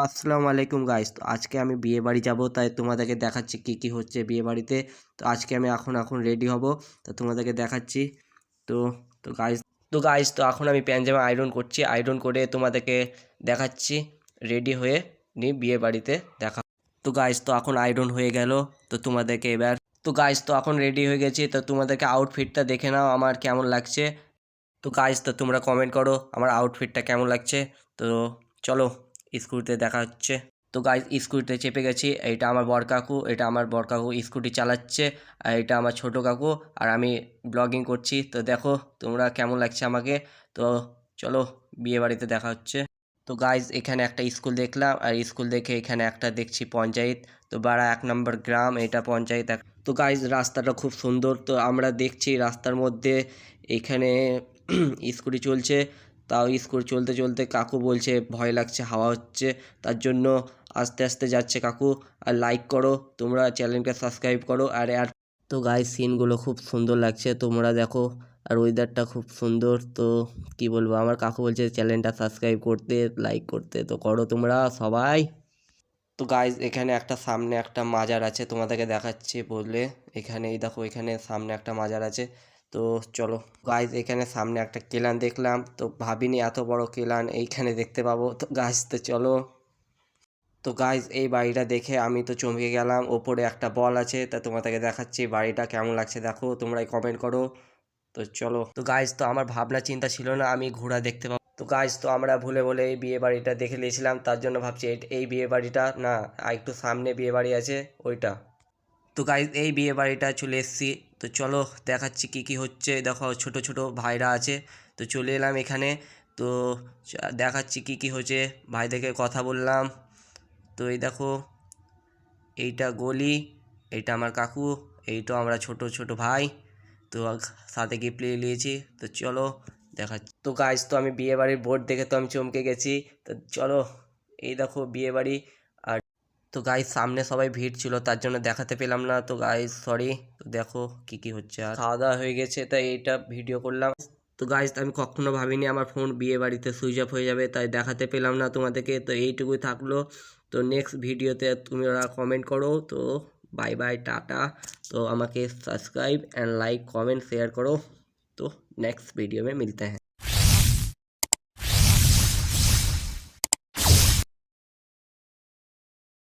আসসালামু আলাইকুম গাইস। তো আজকে আমি বিয়ে বাড়ি যাব, তাই তোমাদেরকে দেখাচ্ছি কি কি হচ্ছে বিয়ে বাড়িতে। তো আজকে আমি এখন রেডি হব, তো তোমাদেরকে দেখাচ্ছি। তো তো এখন আমি প্যান্ট জামা আয়রন করছি, আয়রন করে তোমাদেরকে দেখাচ্ছি রেডি হয়ে নি বিয়ে বাড়িতে দেখা। তো এখন আয়রন হয়ে গেল, তো তোমাদেরকে এবার তো এখন রেডি হয়ে গেছি, তো তোমাদেরকে আউটফিটটা দেখে নাও আমার কেমন লাগছে। তো তোমরা কমেন্ট করো আমার আউটফিটটা কেমন লাগছে। তো চলো স্কুটিতে দেখা হচ্ছে। তো গাইস স্কুটিতে চেপে গেছি, এটা আমার বর কাকু স্কুটি চালাচ্ছে, আর এটা আমার ছোট কাকু, আর আমি ব্লগিং করছি। তো দেখো তোমরা কেমন লাগছে আমাকে। তো চলো বিয়ে বাড়িতে দেখা হচ্ছে। তো গাইস এখানে একটা স্কুল দেখলাম, আর স্কুল দেখে এখানে একটা দেখছি পঞ্চায়েত। তো 1 নম্বর গ্রাম, এটা পঞ্চায়েত। তো গাইস রাস্তাটা খুব সুন্দর। তো আমরা দেখছি রাস্তার মধ্যে এখানে স্কুটি চলছে, তাও স্কুটি চলতে চলতে কাকু বলছে ভয় লাগছে, হাওয়া হচ্ছে, তার জন্য আস্তে আস্তে যাচ্ছে কাকু। আর লাইক করো, তোমরা চ্যানেলটা সাবস্ক্রাইব করো। আর তো গাইস সিনগুলো খুব সুন্দর লাগছে, তোমরা দেখো। আর ওয়েদারটা খুব সুন্দর। তো কি বলবো, আমার কাকু বলছে চ্যানেলটা সাবস্ক্রাইব করতে, লাইক করতে, তো করো তোমরা সবাই। তো গাইজ এখানে সামনে একটা মাজার আছে, তোমাদেরকে দেখাচ্ছি বললে। এখানে এই দেখো, এখানে সামনে একটা মাজার আছে। তো চলো গাইজ এখানে সামনে একটা কেলান দেখলাম, তো ভাবিনি এত বড় কেলান এইখানে দেখতে পাবো। তো গাইজ তো চলো। তো গাইজ এই বাড়িটা দেখে আমি তো চমকে গেলাম, ওপরে একটা বল আছে, তা তোমাদেরকে দেখাচ্ছি বাড়িটা কেমন লাগছে দেখো, তোমরাই কমেন্ট করো। তো চলো। তো আমার ভাবনা চিন্তা ছিল না আমি ঘোড়া দেখতে পাবো। তো আমরা ভুলে ভুলে এই বিয়ে বাড়িটা দেখে নিয়েছিলাম, তার জন্য ভাবছি এই বিয়ে বাড়িটা না, আর একটু সামনে বিয়ে বাড়ি আছে ওইটা। তো গাইজ এই বিয়ে বাড়িটা চলে এসেছি। তো চলো দেখাচ্ছি কি কি হচ্ছে। দেখো ছোট ছোট ভাইরা আছে, তো চলে এলাম এখানে। তো দেখাচ্ছি কি কি হচ্ছে, ভাইদেরকে কথা বললাম। তো এই দেখো এইটা গলি, এইটা আমার কাকু, এইটা আমরা ছোট ছোট ভাই। তো সাথে গিফট নিয়ে নিয়েছি। তো চলো দেখাচ্ছি। তো আমি বিয়ে বাড়ির বোর্ড দেখে তো আমি চমকে গেছি। তো চলো এই দেখো বিয়ে বাড়ি। আর তো গাইজ সামনে সবাই ভিড় ছিল, তার জন্য দেখাতে পেলাম না। তো গাইজ সরি। তো দেখো কি কি হচ্ছে। আর খাওয়া দাওয়া হয়ে গেছে, তাই এইটা ভিডিও করলাম। তো গাইজ আমি কখনো ভাবিনি আমার ফোন বিয়ে বাড়িতে সুইচ অফ হয়ে যাবে, তাই দেখাতে পেলাম না তোমাদেরকে। তো এইটুকুই থাকলো। তো নেক্সট ভিডিওতে তুমি ওরা কমেন্ট করো। তো বাই বাই, টাটা। तो আমাকে subscribe and like comment share करो। तो नेक्स्ट वीडियो में मिलते हैं।